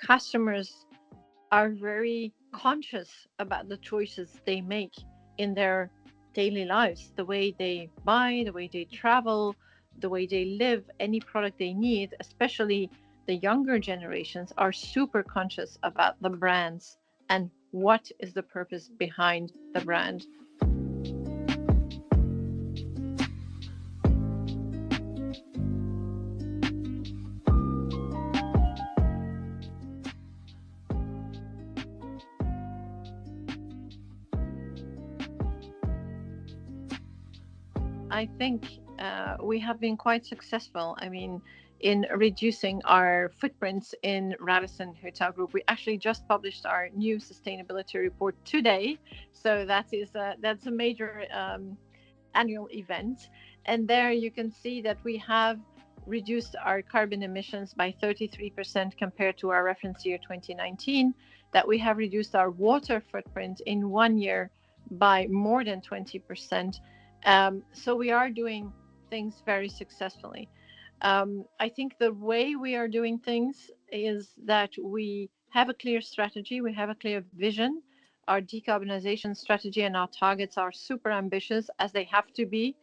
customers are very conscious about the choices they make in their daily lives, the way they buy, the way they travel, the way they live, any product they need, especially the younger generations are super conscious about the brands and what is the purpose behind the brand. I think we have been quite successful. I mean, in reducing our footprints in Radisson Hotel Group. We actually just published our new sustainability report today, so that's a major annual event, and there you can see that we have reduced our carbon emissions by 33% compared to our reference year 2019, that we have reduced our water footprint in 1 year by more than 20%. So we are doing things very successfully. I think the way we are doing things is that we have a clear strategy, we have a clear vision. Our decarbonization strategy and our targets are super ambitious, as they have to be.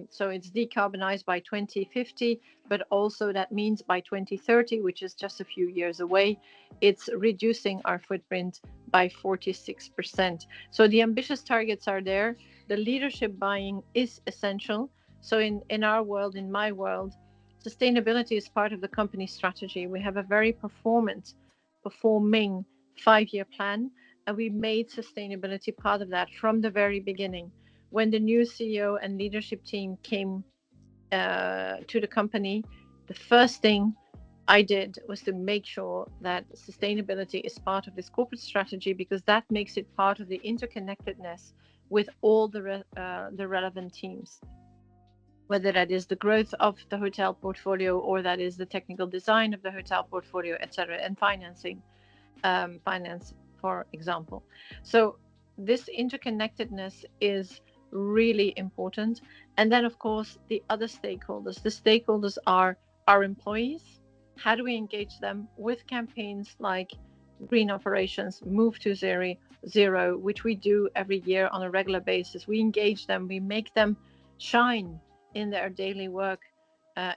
So it's decarbonized by 2050, but also that means by 2030, which is just a few years away, it's reducing our footprint by 46%. So the ambitious targets are there. The leadership buying is essential. So in our world, in my world, sustainability is part of the company strategy. We have a very performing 5-year plan, and we made sustainability part of that from the very beginning. When the new CEO and leadership team came to the company, the first thing I did was to make sure that sustainability is part of this corporate strategy, because that makes it part of the interconnectedness with all the relevant teams, whether that is the growth of the hotel portfolio or that is the technical design of the hotel portfolio, etc., and finance, for example. So this interconnectedness is really important. And then, of course, the other stakeholders. The stakeholders are our employees. How do we engage them with campaigns like Green Operations, Move to Zero, which we do every year on a regular basis? We engage them, we make them shine in their daily work,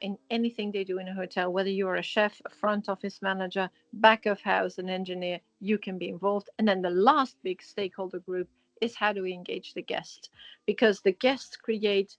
in anything they do in a hotel. Whether you're a chef, a front office manager, back of house, an engineer, you can be involved. And then the last big stakeholder group is how do we engage the guests? Because the guests create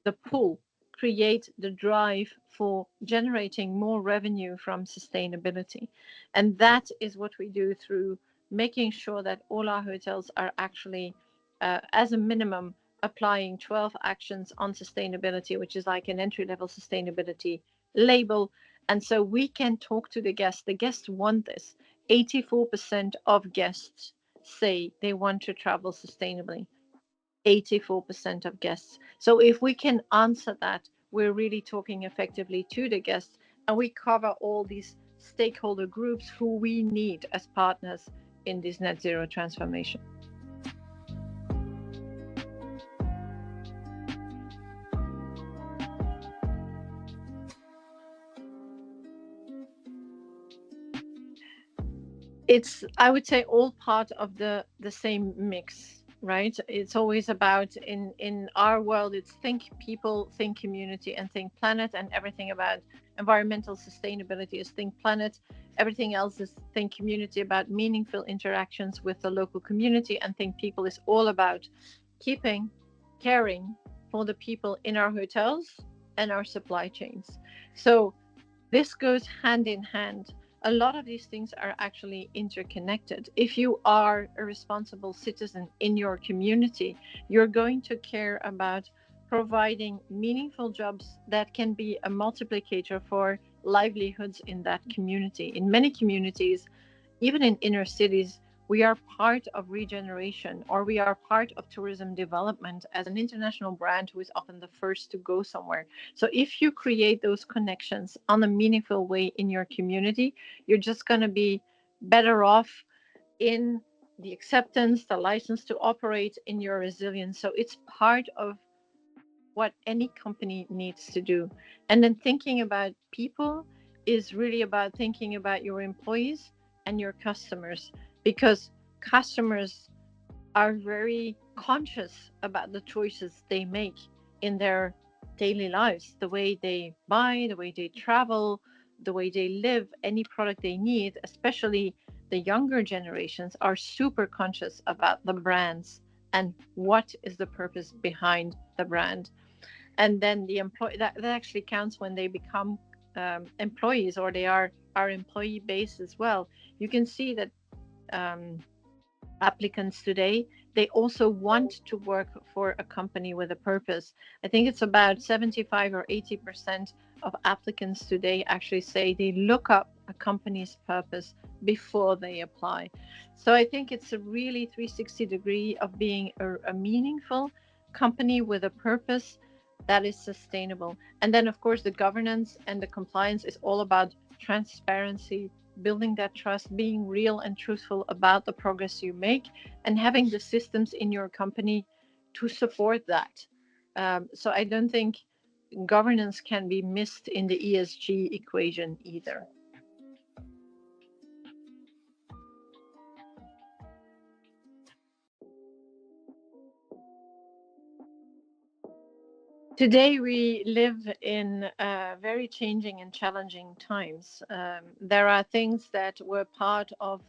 the pull, create the drive for generating more revenue from sustainability. And that is what we do through making sure that all our hotels are actually, as a minimum, applying 12 actions on sustainability, which is like an entry-level sustainability label. And so we can talk to the guests. The guests want this. 84% of guests say they want to travel sustainably. 84% of guests. So if we can answer that, we're really talking effectively to the guests, and we cover all these stakeholder groups who we need as partners in this net zero transformation. It's, I would say, all part of the same mix, right? It's always about, in our world, it's think people, think community, and think planet. And everything about environmental sustainability is think planet. Everything else is think community, about meaningful interactions with the local community. And think people is all about caring for the people in our hotels and our supply chains. So this goes hand in hand. A lot of these things are actually interconnected. If you are a responsible citizen in your community, you're going to care about providing meaningful jobs that can be a multiplicator for livelihoods in that community. In many communities, even in inner cities, we are part of regeneration, or we are part of tourism development as an international brand who is often the first to go somewhere. So if you create those connections on a meaningful way in your community, you're just going to be better off in the acceptance, the license to operate, in your resilience. So it's part of what any company needs to do. And then thinking about people, is really about thinking about your employees and your customers, because customers are very conscious about the choices they make in their daily lives, the way they buy, the way they travel, the way they live, any product they need. Especially the younger generations are super conscious about the brands and what is the purpose behind the brand. And then the employee, that actually counts when they become employees, or they are our employee base as well. You can see that um, applicants today, they also want to work for a company with a purpose. I think it's about 75 or 80% of applicants today actually say they look up a company's purpose before they apply. So I think it's a really 360 degree of being a meaningful company with a purpose that is sustainable. And then, of course, the governance and the compliance is all about transparency, building that trust, being real and truthful about the progress you make, and having the systems in your company to support that. So I don't think governance can be missed in the ESG equation either. Today, we live in very changing and challenging times. There are things that were part of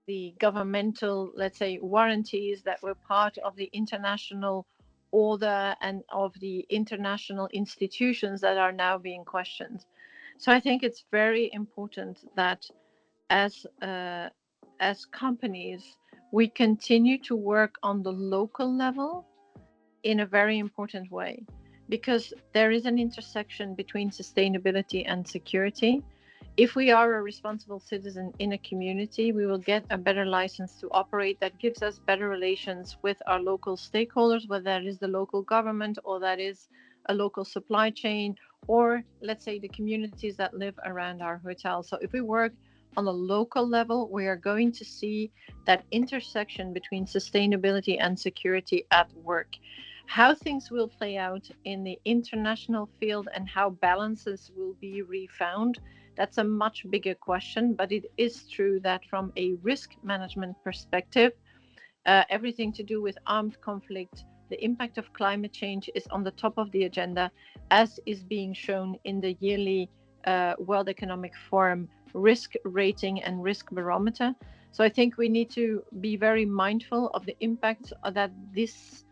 the governmental, let's say, warranties, that were part of the international order and of the international institutions that are now being questioned. So I think it's very important that as as companies, we continue to work on the local level in a very important way, because there is an intersection between sustainability and security. If we are a responsible citizen in a community, we will get a better license to operate that gives us better relations with our local stakeholders, whether that is the local government or that is a local supply chain, or let's say the communities that live around our hotel. So if we work on a local level, we are going to see that intersection between sustainability and security at work. How things will play out in the international field and how balances will be refound, that's a much bigger question. But it is true that from a risk management perspective, everything to do with armed conflict, the impact of climate change is on the top of the agenda, as is being shown in the yearly World Economic Forum risk rating and risk barometer. So I think we need to be very mindful of the impact that this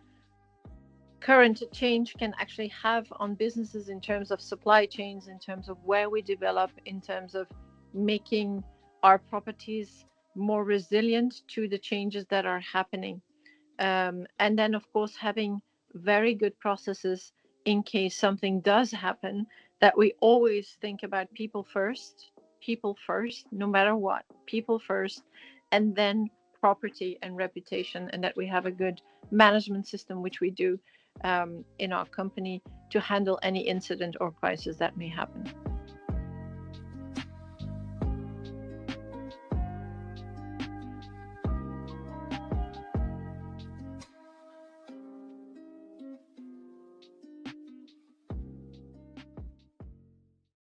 current change can actually have on businesses in terms of supply chains, in terms of where we develop, in terms of making our properties more resilient to the changes that are happening. And then, of course, having very good processes in case something does happen, that we always think about people first, no matter what, people first, and then property and reputation, and that we have a good management system, which we do in our company, to handle any incident or crisis that may happen.